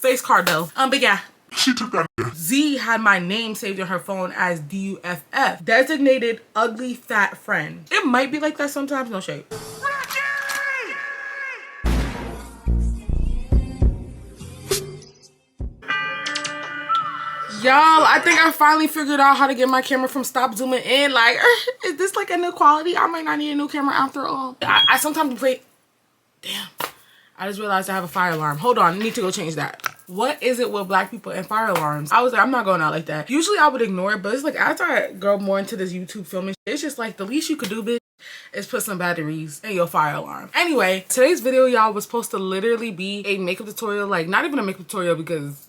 face card though. But yeah. She took that. Z had my name saved in her phone as DUFF, designated ugly fat friend. It might be like that sometimes, no shade. Y'all, I think I finally figured out how to get my camera from stop zooming in. Like, is this like a new quality? I might not need a new camera after all. I sometimes play. Damn. I just realized I have a fire alarm. Hold on, I need to go change that. What is it with black people and fire alarms? I was like, I'm not going out like that. Usually I would ignore it, but it's like after I grow more into this YouTube filming, it's just like the least you could do, bitch, is put some batteries in your fire alarm. Anyway, today's video, y'all, was supposed to literally be a makeup tutorial. Like, not even a makeup tutorial because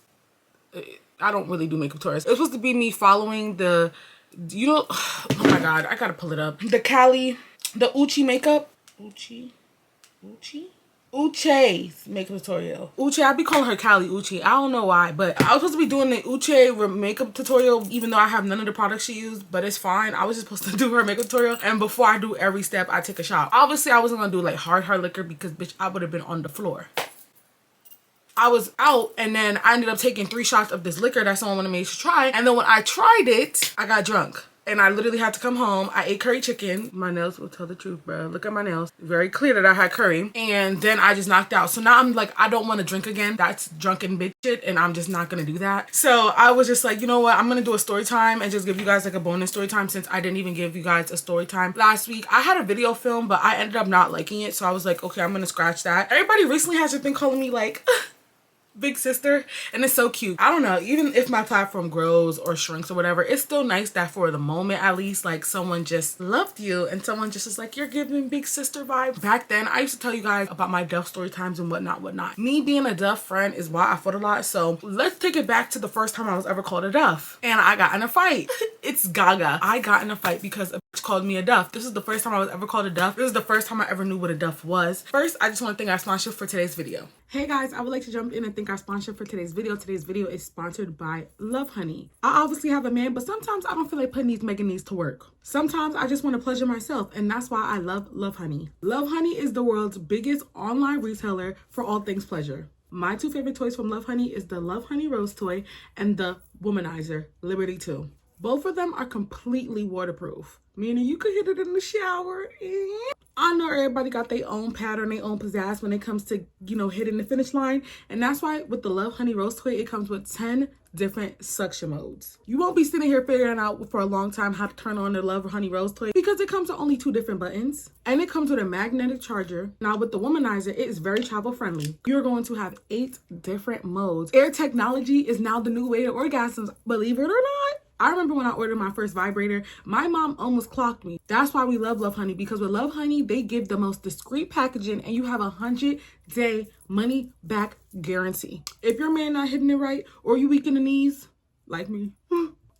I don't really do makeup tutorials. It's supposed to be me following the, you know, oh my God, I gotta pull it up. The Cali, the Uchi makeup. Uche's makeup tutorial. Uche, I be calling her Cali Uche. I don't know why, but I was supposed to be doing the Uche makeup tutorial even though I have none of the products she used, but it's fine. I was just supposed to do her makeup tutorial, and before I do every step, I take a shot. Obviously, I wasn't gonna do like hard liquor because, bitch, I would have been on the floor. I was out, and then I ended up taking 3 shots of this liquor that someone wanted me to try, and then when I tried it, I got drunk. And I literally had to come home. I ate curry chicken. My nails will tell the truth, bro. Look at my nails. Very clear that I had curry. And then I just knocked out. So now I'm like, I don't want to drink again. That's drunken bitch shit, and I'm just not going to do that. So I was just like, you know what? I'm going to do a story time and just give you guys like a bonus story time since I didn't even give you guys a story time last week. I had a video film, but I ended up not liking it. So I was like, okay, I'm going to scratch that. Everybody recently has been calling me like... big sister, and it's so cute. I don't know, even if my platform grows or shrinks or whatever, it's still nice that for the moment at least, like, someone just loved you and someone just is like, you're giving big sister vibes. Back then I used to tell you guys about my DUFF story times and whatnot. Me being a DUFF friend is why I fought a lot. So let's take it back to the first time I was ever called a DUFF, and I got in a fight. It's Gaga. I got in a fight because a bitch called me a DUFF. This is the first time I was ever called a DUFF. This is the first time I ever knew what a DUFF was. First, I just want to thank our sponsor for today's video. Hey guys, I would like to jump in and thank our sponsor for today's video. Today's video is sponsored by Love Honey. I obviously have a man, but sometimes I don't feel like making these to work. Sometimes I just want to pleasure myself, and that's why I love Love Honey. Love Honey is the world's biggest online retailer for all things pleasure. My 2 favorite toys from Love Honey is the Love Honey Rose toy and the Womanizer Liberty 2. Both of them are completely waterproof, meaning you could hit it in the shower. I know everybody got their own pattern, their own pizzazz when it comes to, you know, hitting the finish line. And that's why with the Love Honey Rose toy, it comes with 10 different suction modes. You won't be sitting here figuring out for a long time how to turn on the Love Honey Rose toy because it comes with only 2 different buttons. And it comes with a magnetic charger. Now with the Womanizer, it is very travel friendly. You're going to have 8 different modes. Air technology is now the new way to orgasms, believe it or not. I remember when I ordered my first vibrator, my mom almost clocked me. That's why we love Love Honey, because with Love Honey, they give the most discreet packaging and you have a 100-day money back guarantee. If your man not hitting it right or you weak in the knees, like me,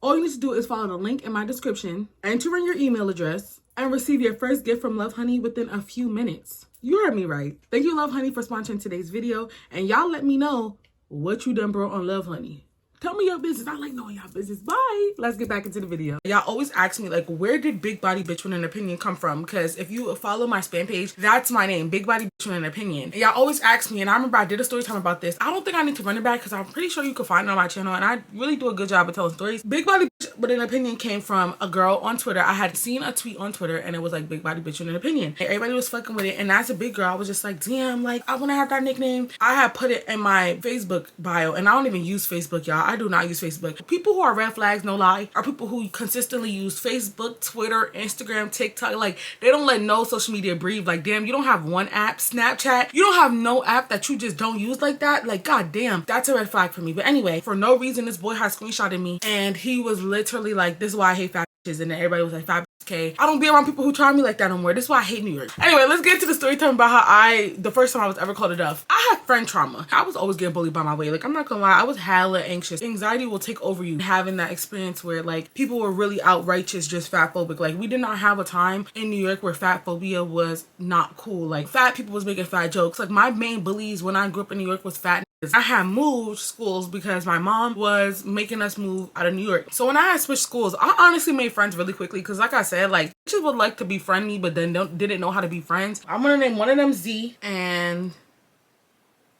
all you need to do is follow the link in my description, enter in your email address, and receive your first gift from Love Honey within a few minutes. You heard me right. Thank you, Love Honey, for sponsoring today's video, and y'all let me know what you done brought on Love Honey. Tell me your business. I like knowing y'all business. Bye. Let's get back into the video. Y'all always ask me, like, where did Big Body Bitch with an Opinion come from? Because if you follow my spam page, that's my name, Big Body Bitch with an Opinion. And y'all always ask me, and I remember I did a story time about this. I don't think I need to run it back because I'm pretty sure you can find it on my channel, and I really do a good job of telling stories. Big Body Bitch with an Opinion came from a girl on Twitter. I had seen a tweet on Twitter, and it was like Big Body Bitch with an Opinion. And everybody was fucking with it, and as a big girl, I was just like, damn, like, I want to have that nickname. I had put it in my Facebook bio, and I don't even use Facebook, y'all. I do not use Facebook. People who are red flags, no lie, are people who consistently use Facebook, Twitter, Instagram, TikTok. Like, they don't let no social media breathe. Like, damn, you don't have one app, Snapchat. You don't have no app that you just don't use like that. Like, god damn, that's a red flag for me. But anyway, for no reason, this boy had screenshotted me, and he was literally like, this is why I hate fat bitches. And then everybody was like, fat bitches, okay. I don't be around people who try me like that no more. This is why I hate New York. Anyway, let's get into the story time about how the first time I was ever called a DUFF. I had friend trauma. I was always getting bullied by my way. Like, I'm not gonna lie, I was hella anxious. Anxiety will take over you. Having that experience where, like, people were really outrageous, just fat phobic. Like, we did not have a time in New York where fat phobia was not cool. Like, fat people was making fat jokes. Like, my main bullies when I grew up in New York was fat. I had moved schools because my mom was making us move out of New York. So when I had switched schools, I honestly made friends really quickly because, like I said, like, bitches would like to befriend me but then didn't know how to be friends. I'm gonna name one of them Z and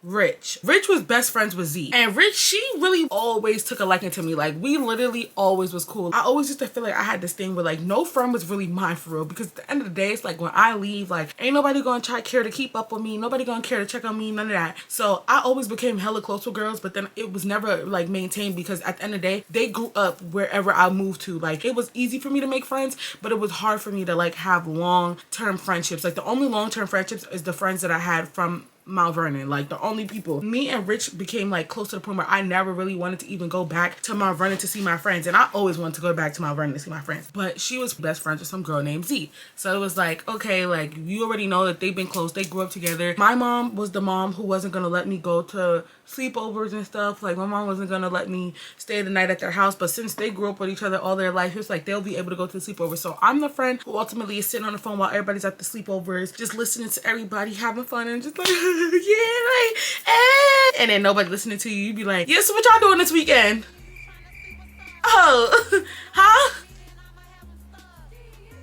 Rich. Rich was best friends with Z. And Rich, she really always took a liking to me. Like, we literally always was cool. I always used to feel like I had this thing where, like, no friend was really mine for real. Because at the end of the day, it's like when I leave, like, ain't nobody gonna care to keep up with me. Nobody gonna care to check on me. None of that. So I always became hella close with girls. But then it was never, like, maintained because at the end of the day, they grew up wherever I moved to. Like, it was easy for me to make friends, but it was hard for me to, like, have long-term friendships. Like, the only long-term friendships is the friends that I had from Mount Vernon. Like, the only people. Me and Rich became, like, close to the point where I never really wanted to even go back to Mount Vernon to see my friends. And I always wanted to go back to Mount Vernon to see my friends. But she was best friends with some girl named Z. So it was like, okay, like, you already know that they've been close. They grew up together. My mom was the mom who wasn't gonna let me go to sleepovers and stuff. Like, my mom wasn't gonna let me stay the night at their house. But since they grew up with each other all their life, it's like they'll be able to go to the sleepovers. So I'm the friend who ultimately is sitting on the phone while everybody's at the sleepovers, just listening to everybody, having fun, and just like, yeah, like, eh. And then nobody listening to you. You'd be like, yeah, so what y'all doing this weekend? Oh, huh?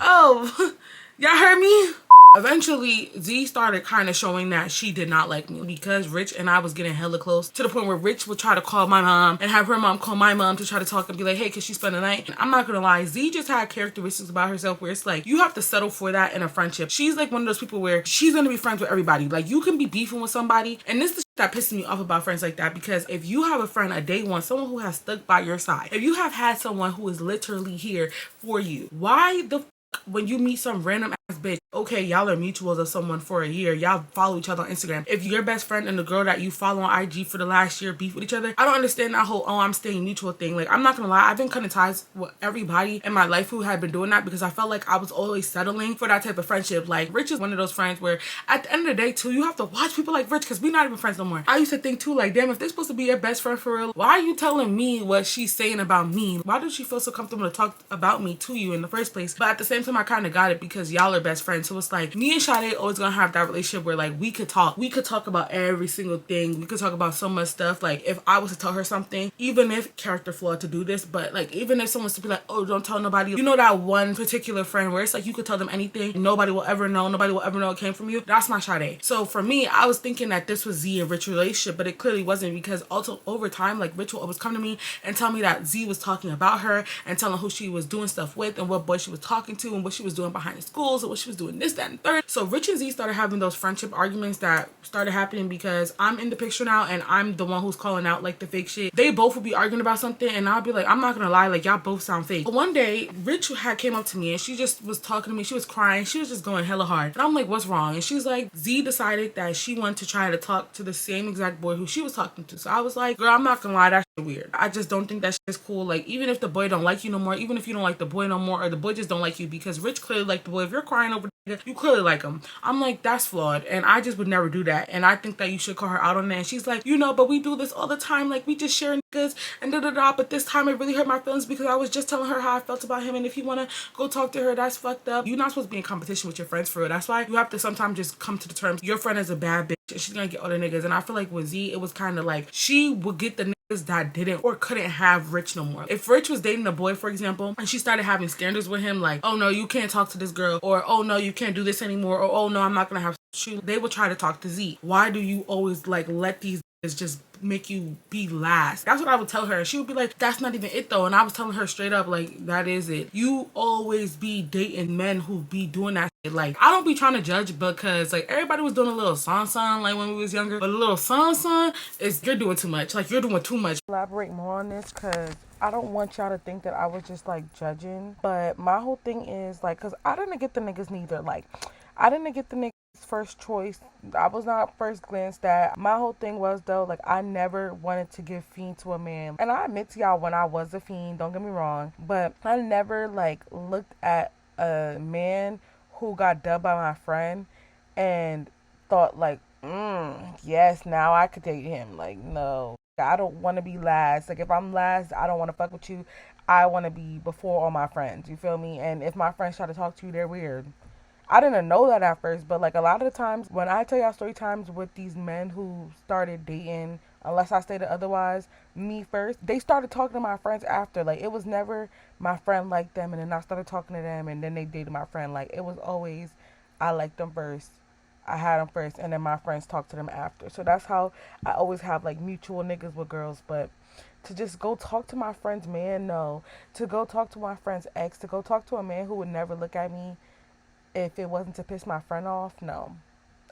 Oh, y'all heard me? Eventually, Z started kind of showing that she did not like me because Rich and I was getting hella close to the point where Rich would try to call my mom and have her mom call my mom to try to talk and be like, hey, can she spend the night? And I'm not gonna lie, Z just had characteristics about herself where it's like, you have to settle for that in a friendship. She's like one of those people where she's gonna be friends with everybody. Like, you can be beefing with somebody, and this is the shit that pisses me off about friends like that, because if you have a friend, a day one, someone who has stuck by your side, if you have had someone who is literally here for you, why the when you meet some random ass bitch, okay, y'all are mutuals of someone for a year, y'all follow each other on Instagram, if your best friend and the girl that you follow on IG for the last year beef with each other, I don't understand that whole, oh, I'm staying mutual thing. Like, I'm not gonna lie, I've been cutting ties with everybody in my life who had been doing that because I felt like I was always settling for that type of friendship. Like, Rich is one of those friends where at the end of the day too, you have to watch people like Rich, because we're not even friends no more. I used to think too, like, damn, if they're supposed to be your best friend for real, why are you telling me what she's saying about me? Why does she feel so comfortable to talk about me to you in the first place? But at the same time, I kind of got it because y'all are best friends. So it's like, me and Sade always gonna have that relationship where, like, we could talk about every single thing. We could talk about so much stuff. Like, if I was to tell her something, even if character flaw to do this, but like, even if someone's to be like, oh, don't tell nobody, you know, that one particular friend where it's like you could tell them anything, nobody will ever know it came from you. That's my Sade. So for me, I was thinking that this was Z and Rich relationship, but it clearly wasn't, because also over time, like, Rich will always come to me and tell me that Z was talking about her and telling who she was doing stuff with and what boy she was talking to and what she was doing behind the schools and what she was doing this, that, and third. So Rich and Z started having those friendship arguments that started happening because I'm in the picture now and I'm the one who's calling out, like, the fake shit. They both would be arguing about something and I'll be like, I'm not gonna lie, like, y'all both sound fake. But one day, Rich came up to me and she just was talking to me. She was crying. She was just going hella hard. And I'm like, what's wrong? And she's like, Z decided that she wanted to try to talk to the same exact boy who she was talking to. So I was like, girl, I'm not gonna lie, that's weird. I just don't think that shit is cool. Like, even if the boy don't like you no more, even if you don't like the boy no more, or the boy just don't like you, because Rich clearly liked the boy. If you're crying over the nigga, you clearly like him. I'm like, that's flawed, and I just would never do that. And I think that you should call her out on that. And she's like, you know, but we do this all the time. Like, we just share niggas and da-da-da. But this time it really hurt my feelings because I was just telling her how I felt about him. And if you want to go talk to her, that's fucked up. You're not supposed to be in competition with your friends for real. That's why you have to sometimes just come to the terms. Your friend is a bad bitch and she's gonna get other niggas. And I feel like with Z, it was kind of like she would get the niggas that didn't or couldn't have Rich no more. If Rich was dating a boy, for example, and she started having standards with him, like, oh no, you can't talk to this girl, or oh no, you can't do this anymore, or oh no, I'm not gonna have you, they would try to talk to Z. Why do you always, like, let these just make you be last? That's what I would tell her. She would be like, that's not even it though. And I was telling her straight up, like, that is it. You always be dating men who be doing that shit. Like, I don't be trying to judge because, like, everybody was doing a little son like when we was younger, but a little son is, you're doing too much. Like, you're doing too much. Elaborate more on this because I don't want y'all to think that I was just, like, judging, but my whole thing is, like, because I didn't get the niggas neither. Like, I didn't get the niggas first choice. I was not first glanced at. My whole thing was, though, like, I never wanted to give fiend to a man. And I admit to y'all when I was a fiend, don't get me wrong, but I never, like, looked at a man who got dubbed by my friend and thought, like, yes, now I could date him. Like, no. I don't want to be last. Like, if I'm last, I don't want to fuck with you. I want to be before all my friends. You feel me? And if my friends try to talk to you, they're weird. I didn't know that at first, but, like, a lot of the times when I tell y'all story times with these men who started dating, unless I stated otherwise, me first, they started talking to my friends after. Like, it was never my friend liked them and then I started talking to them and then they dated my friend. Like, it was always I liked them first. I had them first, and then my friends talk to them after. So that's how I always have like mutual niggas with girls. But to just go talk to my friend's man, no. To go talk to my friend's ex, to go talk to a man who would never look at me if it wasn't to piss my friend off, no.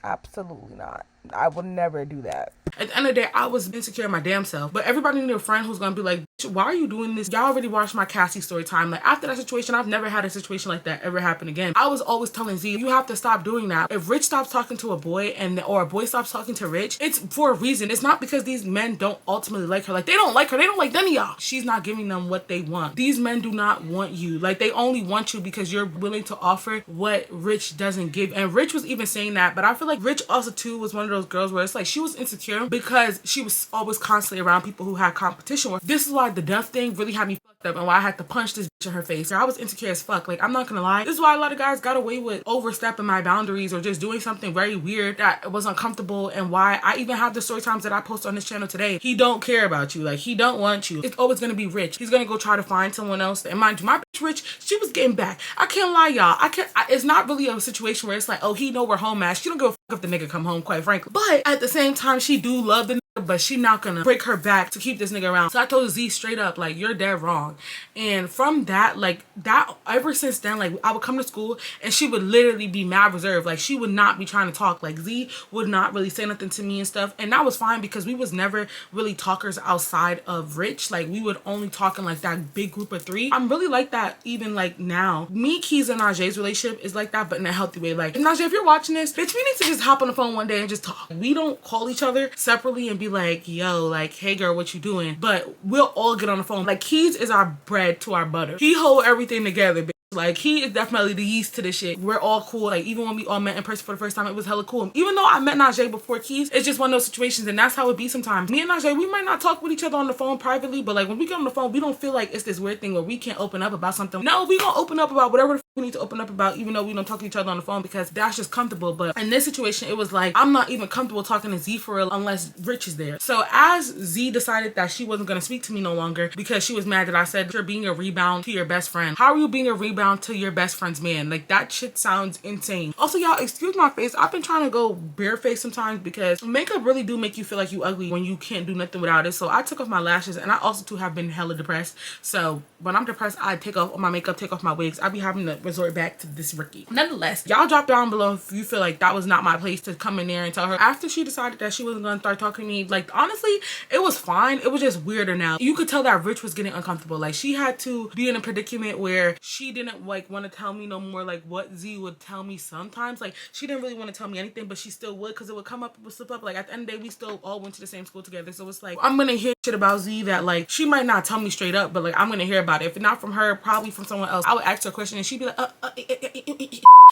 Absolutely not. I would never do that. At the end of the day, I was insecure in my damn self. But everybody need a friend who's gonna be like, why are you doing this? Y'all already watched my Cassie story time. Like, after that situation, I've never had a situation like that ever happen again. I was always telling Z, you have to stop doing that. If Rich stops talking to a boy or a boy stops talking to Rich, it's for a reason. It's not because these men don't ultimately like her. Like, they don't like her. They don't like none of y'all. She's not giving them what they want. These men do not want you. Like, they only want you because you're willing to offer what Rich doesn't give. And Rich was even saying that, but I feel like Rich also too was one of those girls where it's like she was insecure because she was always constantly around people who had competition with. This is why the DUFF thing really had me fucked up and why I had to punch this bitch in her face. I was insecure as fuck. Like, I'm not gonna lie. This is why a lot of guys got away with overstepping my boundaries or just doing something very weird that was uncomfortable, and why I even have the story times that I post on this channel today. He don't care about you. Like, he don't want you. It's always gonna be Rich. He's gonna go try to find someone else. And mind you, my bitch Rich, she was getting back. I can't lie, y'all. It's not really a situation where it's like, oh, he know we're home at. She don't give a fuck if the nigga come home, quite frankly. But at the same time, she do love the nigga, but she not gonna break her back to keep this nigga around. So I told Z straight up, like, you're dead wrong. And from that, like, that, ever since then, like, I would come to school and she would literally be mad reserved. Like, she would not be trying to talk. Like, Z would not really say nothing to me and stuff. And that was fine because we was never really talkers outside of Rich. Like, we would only talk in like that big group of three. I'm really like that even like now. Me, Keys, and Najee relationship is like that, but in a healthy way. Like, Najee, if you're watching this, bitch, we need to just hop on the phone one day and just talk. We don't call each other separately and be like, yo, like, hey girl, what you doing? But we'll all get on the phone. Like, Keys is our bread to our butter. He hold everything together, bitch. Like, he is definitely the yeast to this shit. We're all cool. Like, even when we all met in person for the first time, it was hella cool. Even though I met Najee before Keys, it's just one of those situations, and that's how it be sometimes. Me and Najee, we might not talk with each other on the phone privately, but like, when we get on the phone, we don't feel like it's this weird thing where we can't open up about something. No, we gonna open up about whatever the we need to open up about, even though we don't talk to each other on the phone, because that's just comfortable. But in this situation, it was like, I'm not even comfortable talking to Z for real unless Rich is there. So as Z decided that she wasn't gonna speak to me no longer because she was mad that I said you're being a rebound to your best friend. How are you being a rebound to your best friend's man? Like, that shit sounds insane. Also, y'all, excuse my face. I've been trying to go barefaced sometimes because makeup really do make you feel like you ugly when you can't do nothing without it. So I took off my lashes, and I also too have been hella depressed. So when I'm depressed, I take off my makeup, take off my wigs. I be having to resort back to this Rykky. Nonetheless, y'all drop down below if you feel like that was not my place to come in there and tell her. After she decided that she wasn't gonna start talking to me, like, honestly, it was fine. It was just weirder now. You could tell that Rich was getting uncomfortable. Like, she had to be in a predicament where she didn't like want to tell me no more like what Z would tell me sometimes. Like, she didn't really want to tell me anything, but she still would, because it would come up, it would slip up. Like, at the end of the day, we still all went to the same school together. So it's like, I'm gonna hear shit about Z that, like, she might not tell me straight up, but like, I'm gonna hear about it. If not from her, probably from someone else. I would ask her a question and she'd be like,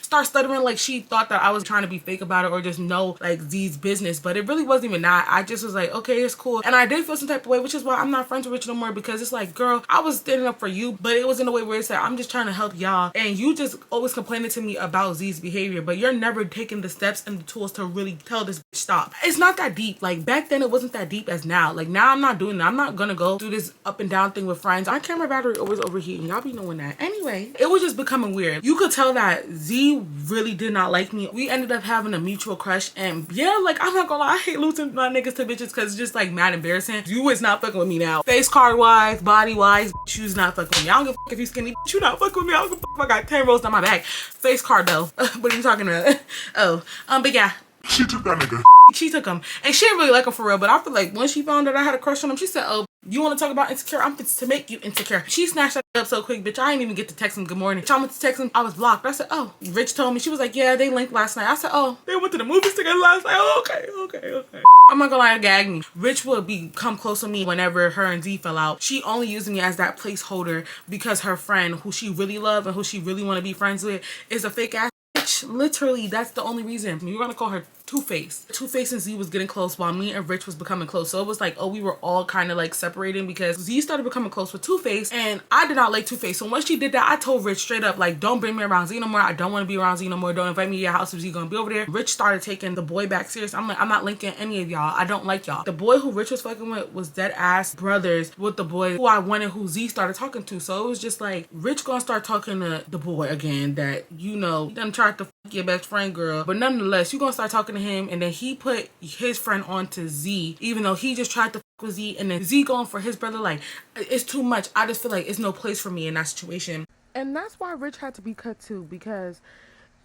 start stuttering like she thought that I was trying to be fake about it or just know like Z's business, but it really wasn't even that. I just was like, okay, it's cool. And I did feel some type of way, which is why I'm not friends with Rich no more, because it's like, girl, I was standing up for you, but it was in a way where it's like, I'm just trying to help y'all, and you just always complaining to me about Z's behavior, but you're never taking the steps and the tools to really tell this bitch stop. It's not that deep. Like, back then it wasn't that deep as now. Like, now I'm not doing that. I'm not gonna go through this up and down thing with friends. My camera battery always overheating. Y'all be knowing that. Anyway, it was just becoming weird. You could tell that Z really did not like me. We ended up having a mutual crush, and yeah, like, I'm not gonna lie, I hate losing my niggas to bitches because it's just like mad embarrassing. You is not fucking with me now. Face card wise, body wise, you's not fucking with me. I don't give a fuck if you skinny, bitch, you not fucking with me. I don't give a fuck if I got 10 rolls down my back. Face card though. What are you talking about? Oh, but yeah. She took that nigga. She took him, and she didn't really like him for real, but I feel like when she found out I had a crush on him, she said, oh, you want to talk about insecure? I'm fit to make you insecure. She snatched that up so quick, bitch. I didn't even get to text him good morning. I went to text him, I was blocked. I said, oh, Rich told me. She was like, yeah, they linked last night. I said, oh, they went to the movies together last night. Oh, okay. I'm not gonna lie, it gagged me. Rich would come close to me whenever her and Z fell out. She only used me as that placeholder because her friend, who she really loved and who she really want to be friends with, is a fake ass bitch. Literally, that's the only reason. You're gonna call her Two-Face. Two-Face and Z was getting close while me and Rich was becoming close. So it was like, oh, we were all kind of like separating because Z started becoming close with Two-Face and I did not like Two-Face. So once she did that, I told Rich straight up, like, don't bring me around Z no more. I don't want to be around Z no more. Don't invite me to your house if Z gonna be over there. Rich started taking the boy back serious. I'm like, I'm not linking any of y'all. I don't like y'all. The boy who Rich was fucking with was dead ass brothers with the boy who I wanted, who Z started talking to. So it was just like, Rich gonna start talking to the boy again that, you know, done tried to fuck your best friend girl. But nonetheless, you gonna start talking to him and then he put his friend onto Z, even though he just tried to fuck with Z, and then Z going for his brother. Like, it's too much. I just feel like it's no place for me in that situation. And that's why Rich had to be cut too, because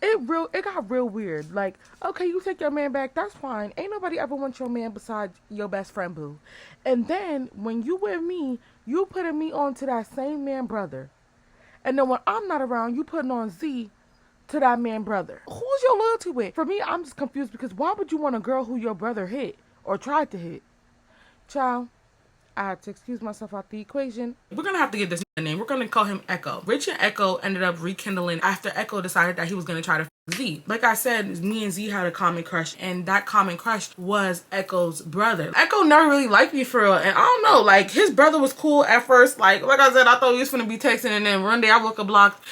it got real weird. Like, okay, you take your man back, that's fine. Ain't nobody ever want your man besides your best friend, boo. And then when you with me, you putting me on to that same man brother. And then when I'm not around, you putting on Z to that man brother. Who's your loyalty with? For me, I'm just confused because why would you want a girl who your brother hit or tried to hit? Child, I had to excuse myself out the equation. We're gonna have to get this name. We're gonna call him Echo. Rich and Echo ended up rekindling after Echo decided that he was gonna try to f Z. Like I said, me and Z had a common crush, and that common crush was Echo's brother. Echo never really liked me for real, and I don't know, like, his brother was cool at first. Like I said, I thought he was gonna be texting, and then one day I woke up blocked,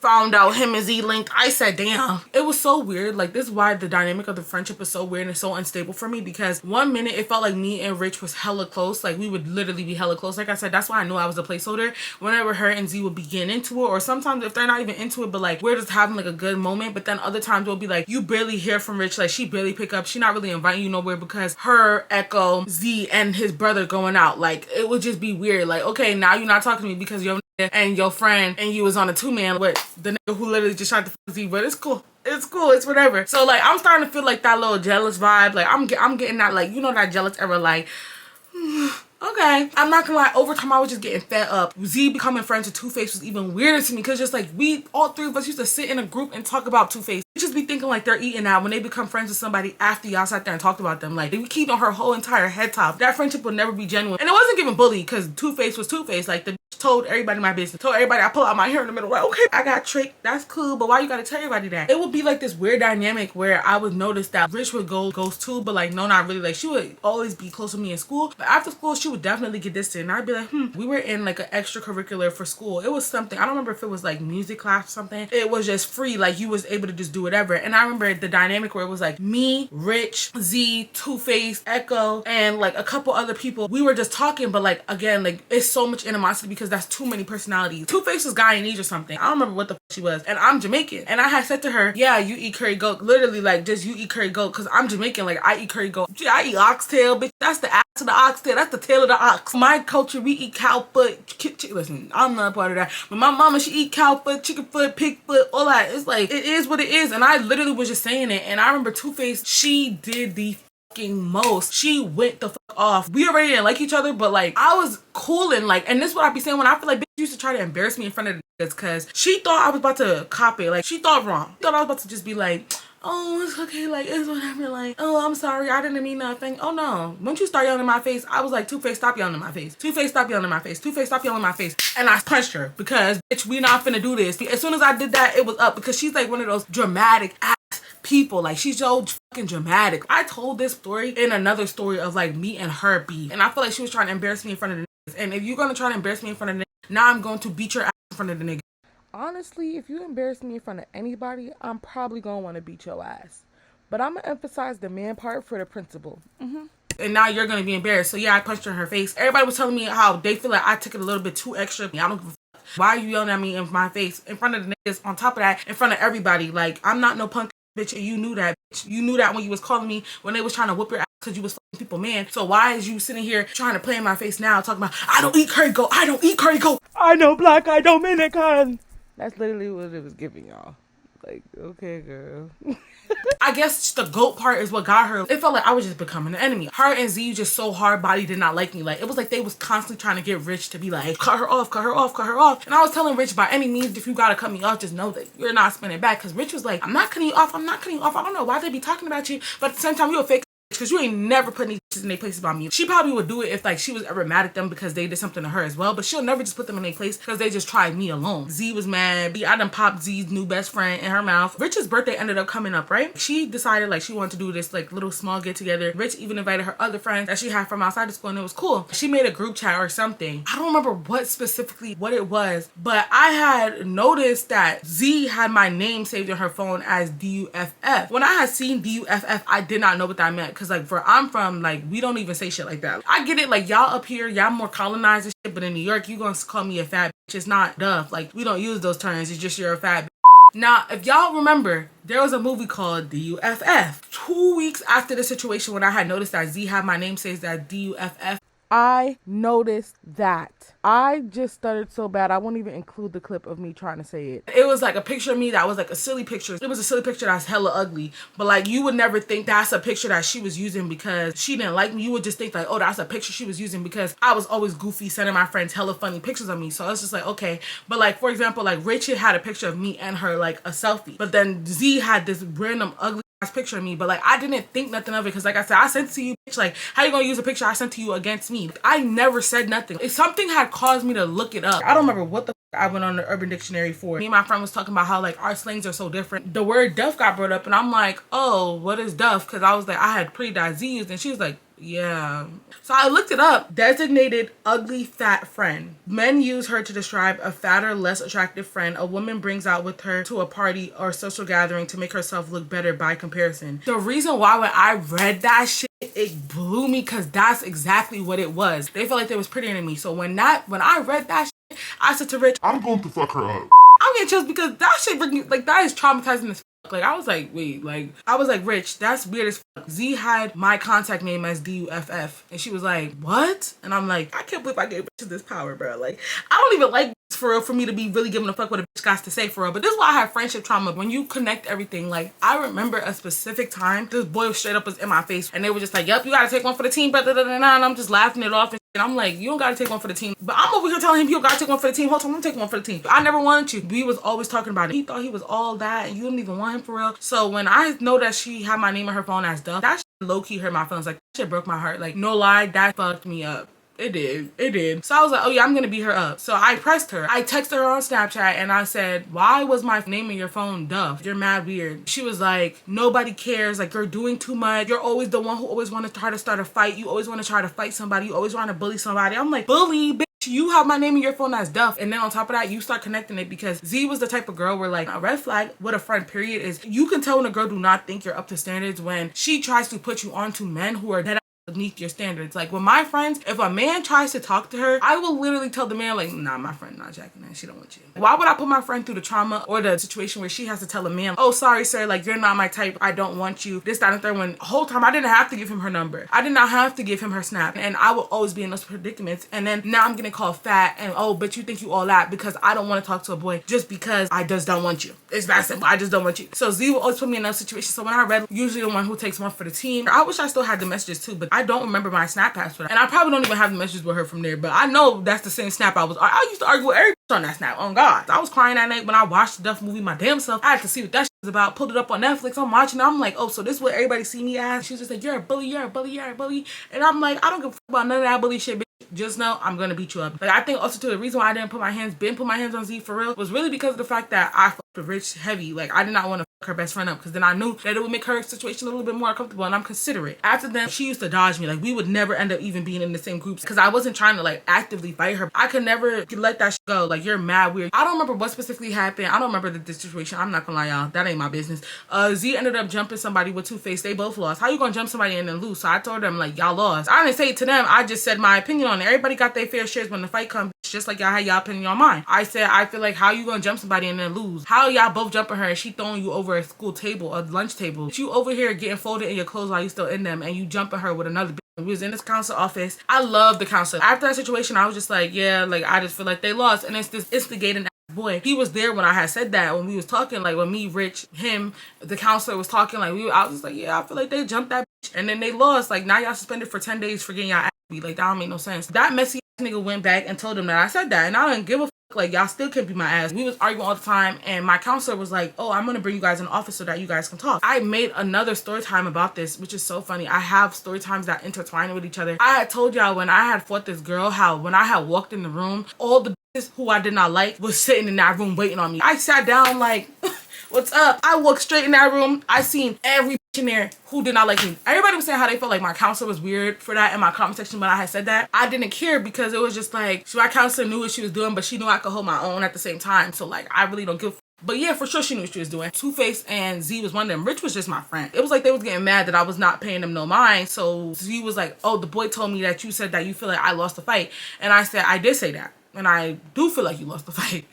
found out him and Z linked. I said, damn. It was so weird. Like, this is why the dynamic of the friendship is so weird and so unstable for me, because one minute it felt like me and Rich was hella close. Like, we would literally be hella close. Like I said, that's why I knew I was a placeholder. Whenever her and Z would be getting into it, or sometimes if they're not even into it, but like, we're just having like a good moment. But then other times it'll be like, you barely hear from Rich. Like, she barely pick up. She not really inviting you nowhere because her, Echo, Z, and his brother going out. Like, it would just be weird. Like, okay, now you're not talking to me because you're and your friend and you was on a two-man with the nigga who literally just tried to fuck Z, but it's cool. It's cool. It's whatever. So like, I'm starting to feel like that little jealous vibe. Like, I'm getting that, like, you know, that jealous era, like, okay. I'm not gonna lie, over time I was just getting fed up. Z becoming friends with Two-Face was even weirder to me, because just like, we all three of us used to sit in a group and talk about Two-Face. You just be thinking like they're eating out when they become friends with somebody after y'all sat there and talked about them. Like, they keep on her whole entire head top. That friendship will never be genuine. And it wasn't giving bully, because Two-Face was Two-Face. Like, the told everybody my business. Told everybody I pull out my hair in the middle. Like, okay, I got tricked. That's cool, but why you gotta tell everybody that? It would be like this weird dynamic where I would notice that Rich would go ghost too, but like, no, not really. Like, she would always be close with me in school, but after school she would definitely get distant, and I'd be like, we were in like an extracurricular for school. It was something, I don't remember if it was like music class or something. It was just free, like, you was able to just do whatever. And I remember the dynamic where it was like me, Rich, Z, Two-Face, Echo, and like a couple other people. We were just talking, but like, again, like, it's so much animosity because that's too many personalities. Two-Face was Guyanese or something. I don't remember what the she was. And I'm Jamaican. And I had said to her, yeah, you eat curry goat. Literally, like, just you eat curry goat, because I'm Jamaican. Like, I eat curry goat. Yeah, I eat oxtail, bitch. That's the ass of the oxtail. That's the tail of the ox. My culture, we eat cow foot. Listen, I'm not a part of that. But my mama, she eat cow foot, chicken foot, pig foot, all that. It's like, it is what it is. And I literally was just saying it. And I remember Two-Face, she did the most. She went the fuck off. We already didn't like each other, but like, I was cooling, like, and this is what I be saying when I feel like bitch used to try to embarrass me in front of the niggas, because she thought I was about to cop it. Like, she thought wrong. She thought I was about to just be like, oh, it's okay, like, it's whatever, like, oh, I'm sorry, I didn't mean nothing. Oh no. Once you start yelling in my face, I was like, Two-Face, stop yelling in my face. Two-Face, stop yelling in my face. Two-Face, stop yelling in my face. And I punched her because, bitch, we not finna do this. As soon as I did that, it was up, because she's like one of those dramatic ass people. Like, she's so fucking dramatic. I told this story in another story of like me and her beef, and I feel like she was trying to embarrass me in front of the niggas. And if you're gonna try to embarrass me in front of the niggas, now I'm going to beat your ass in front of the niggas. Honestly, if you embarrass me in front of anybody, I'm probably gonna want to beat your ass. But I'm gonna emphasize the man part for the principle. And now you're gonna be embarrassed. So yeah, I punched her in her face. Everybody was telling me how they feel like I took it a little bit too extra. I don't give a fuck. Why are you yelling at me in my face in front of the niggas? On top of that, in front of everybody. Like, I'm not no punk bitch, and you knew that, bitch. You knew that when you was calling me, when they was trying to whoop your ass because you was fucking people, man. So why is you sitting here trying to play in my face now, talking about, I don't eat curry goat, I don't eat curry goat. I know black, I Dominican. That's literally what it was giving y'all. Like, okay, girl. I guess the goat part is what got her. It felt like I was just becoming an enemy. Her and Z just so hard body did not like me. Like, it was like they was constantly trying to get Rich to be like, cut her off, cut her off, cut her off. And I was telling Rich, by any means, if you gotta cut me off, just know that you're not spinning back. Because Rich was like, I'm not cutting you off, I'm not cutting you off. I don't know why they be talking about you, but at the same time, you a fake because you ain't never put any bitches in their places by me. She probably would do it if like she was ever mad at them because they did something to her as well, but she'll never just put them in their place because they just tried me alone. Z was mad. I done popped Z's new best friend in her mouth. Rich's birthday ended up coming up, right? She decided like she wanted to do this like little small get together. Rich even invited her other friends that she had from outside of school, and it was cool. She made a group chat or something. I don't remember what specifically what it was, but I had noticed that Z had my name saved in her phone as DUFF. When I had seen DUFF, I did not know what that meant, because like I'm from, like, we don't even say shit like that. I get it, like y'all up here, y'all more colonized and shit, but in New York, you gonna call me a fat bitch. It's not duff. Like, we don't use those terms. It's just you're a fat bitch. Now, if y'all remember, there was a movie called DUFF. 2 weeks after the situation when I had noticed that Z had my name saved as DUFF, I noticed that. I just stuttered so bad I won't even include the clip of me trying to say it. It was like a picture of me that was like a silly picture. It was a silly picture that's hella ugly, but like you would never think that's a picture that she was using because she didn't like me. You would just think like, oh, that's a picture she was using because I was always goofy sending my friends hella funny pictures of me. So it's just like, okay. But like, for example, like Richard had a picture of me and her, like a selfie, but then Z had this random ugly picture of me, but like I didn't think nothing of it because like I said, I sent it to you, bitch. Like, how you gonna use a picture I sent to you against me? I never said nothing. If something had caused me to look it up, I don't remember what the I went on the Urban Dictionary for. Me and my friend was talking about how like our slangs are so different. The word duff got brought up and I'm like, oh, what is duff? Because I was like, I had pre-Z used, and she was like, yeah. So I looked it up. Designated ugly fat friend. Men use her to describe a fatter, less attractive friend a woman brings out with her to a party or social gathering to make herself look better by comparison. The reason why when I read that shit, it blew me because that's exactly what it was. They felt like they was prettier than me. So when I read that shit, I said to Rich, I'm going to fuck her up. I'm getting chills because that shit like that is traumatizing as fuck. Like I was like, wait, like I was like, Rich, that's weird as fuck. Z had my contact name as DUFF, and she was like, what? And I'm like, I can't believe I gave bitches this power, bro. Like I don't even like this for real, for me to be really giving a fuck what a bitch got to say for real. But this is why I have friendship trauma. When you connect everything, like I remember a specific time this boy straight up was in my face, and they were just like, yep, you gotta take one for the team, blah, blah, blah, blah, and I'm just laughing it off. And I'm like, you don't gotta take one for the team. But I'm over here telling him you don't gotta take one for the team. Hold on, I'm taking one for the team. I never wanted you. We was always talking about it. He thought he was all that and you didn't even want him for real. So when I know that she had my name on her phone as Duff, that shit low-key hurt my feelings. Like that shit broke my heart. Like no lie, that fucked me up. It did. So I was like, oh yeah, I'm gonna beat her up. So I pressed her. I texted her on Snapchat and I said, why was my name in your phone Duff? You're mad weird. She was like, nobody cares. Like you're doing too much. You're always the one who always want to try to start a fight. You always want to try to fight somebody. You always want to bully somebody. I'm like, bully, bitch. You have my name in your phone as Duff. And then on top of that, you start connecting it because Z was the type of girl where like a red flag with a friend period is you can tell when a girl do not think you're up to standards when she tries to put you onto men who are dead beneath your standards. Like with my friends, if a man tries to talk to her, I will literally tell the man like, nah, my friend not jacking that. She don't want you. Why would I put my friend through the trauma or the situation where she has to tell a man, oh, sorry, sir, like you're not my type. I don't want you. This, that, and third. When the whole time I didn't have to give him her number. I did not have to give him her snap. And I will always be in those predicaments. And then now I'm getting called fat and oh, but you think you all that because I don't want to talk to a boy just because I just don't want you. It's that simple. I just don't want you. So Z will always put me in those situations. So when I read usually the one who takes one for the team, I wish I still had the messages too, but I don't remember my snap password. And I probably don't even have the messages with her from there, but I know that's the same snap I used to argue with every on that snap. Oh God. I was crying that night when I watched the Duff movie my damn self. I had to see what that shit was about. Pulled it up on Netflix. I'm watching it. I'm like, oh, so this is what everybody see me as? She was just like, you're a bully, you're a bully, you're a bully. And I'm like, I don't give a fuck about none of that bully shit, bitch. Just know I'm gonna beat you up. Like I think also too the reason why I didn't put my hands on Z for real was really because of the fact that I fucked with Rich heavy. Like I did not want to fuck her best friend up because then I knew that it would make her situation a little bit more comfortable and I'm considerate. After then she used to dodge me. Like we would never end up even being in the same groups because I wasn't trying to like actively fight her. I could never let that shit go. Like you're mad weird. I don't remember what specifically happened. I don't remember the situation. I'm not gonna lie y'all. That ain't my business. Z ended up jumping somebody with Two-Face. They both lost. How you gonna jump somebody and then lose? So I told them like y'all lost. I didn't say it to them. I just said my opinion on it. Everybody got their fair shares when the fight comes, just like y'all had y'all opinion on mine. I said I feel like how you gonna jump somebody and then lose? How y'all both jumping her and she throwing you over a school table, a lunch table? You over here getting folded in your clothes while you still in them and you jumping her with another bitch. We was in this council office. I love the council. After that situation, I was just like, yeah, like I just feel like they lost. And it's this instigating boy. He was there when I had said that, when we was talking, like when me, Rich, him, the counselor was talking, like I was just like, yeah, I feel like they jumped that bitch. And then they lost. Like now y'all suspended for 10 days for getting y'all ass beat. Like that don't make no sense. That messy ass nigga went back and told him that I said that. And I didn't give a fuck Like, y'all still can't beat my ass. We was arguing all the time, and my counselor was like, oh, I'm gonna bring you guys in the office so that you guys can talk. I made another story time about this, which is so funny. I have story times that intertwine with each other. I had told y'all when I had fought this girl, how when I had walked in the room, all the bitches who I did not like was sitting in that room waiting on me. I sat down like, what's up? I walked straight in that room. I seen every bitch in there who did not like me. Everybody was saying how they felt like my counselor was weird for that in my comment section when I had said that. I didn't care because it was just like, my counselor knew what she was doing, but she knew I could hold my own at the same time. So like, I really don't give a but yeah, for sure she knew what she was doing. Two-Face and Z was one of them. Rich was just my friend. It was like they was getting mad that I was not paying them no mind. So Z was like, oh, the boy told me that you said that you feel like I lost the fight. And I said, I did say that. And I do feel like you lost the fight.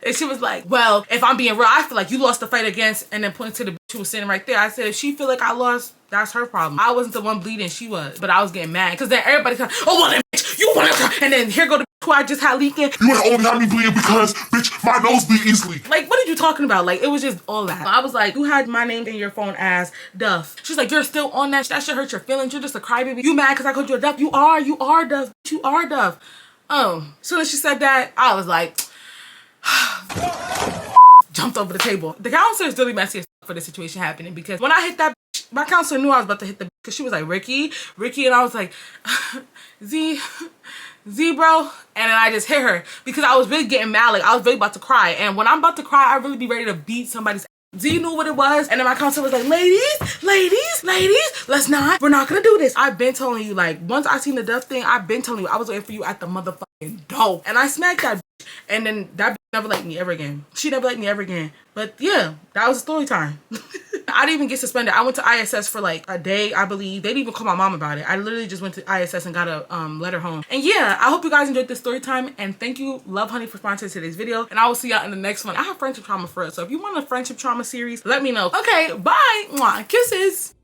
And she was like, well, if I'm being real, I feel like you lost the fight against, and then pointing to the bitch who was sitting right there. I said, if she feel like I lost, that's her problem. I wasn't the one bleeding, she was. But I was getting mad because then everybody kind of, oh, well, then, bitch, you want to, and then here go the bitch who I just had leaking. You would only have me bleeding because, bitch, my nose bleed easily. Like, what are you talking about? Like, it was just all that. I was like, you had my name in your phone as DUFF. She's like, you're still on that. That should hurt your feelings. You're just a crybaby. You mad because I called you a DUFF? You are DUFF. You are DUFF. Oh, as soon as she said that, I was like, jumped over the table. The counselor is really messy as for this situation happening because when I hit that bitch, my counselor knew I was about to hit the bitch because she was like, Rykky, and I was like, Z, bro. And then I just hit her because I was really getting mad. Like, I was really about to cry. And when I'm about to cry, I really be ready to beat somebody's ass. Z knew what it was. And then my counselor was like, ladies, let's not. We're not gonna do this. I've been telling you, like, once I seen the DUFF thing, I've been telling you, I was waiting for you at the motherfucking door. And I smacked that bitch. And then that bitch never liked me ever again. She never liked me ever again. But yeah, that was a story time. I didn't even get suspended. I went to ISS for like a day, I believe. They didn't even call my mom about it. I literally just went to ISS and got a letter home. And yeah, I hope you guys enjoyed this story time. And thank you, Love Honey, for sponsoring today's video. And I will see y'all in the next one. I have friendship trauma for it. So if you want a friendship trauma series, let me know. Okay, bye. Mwah. Kisses.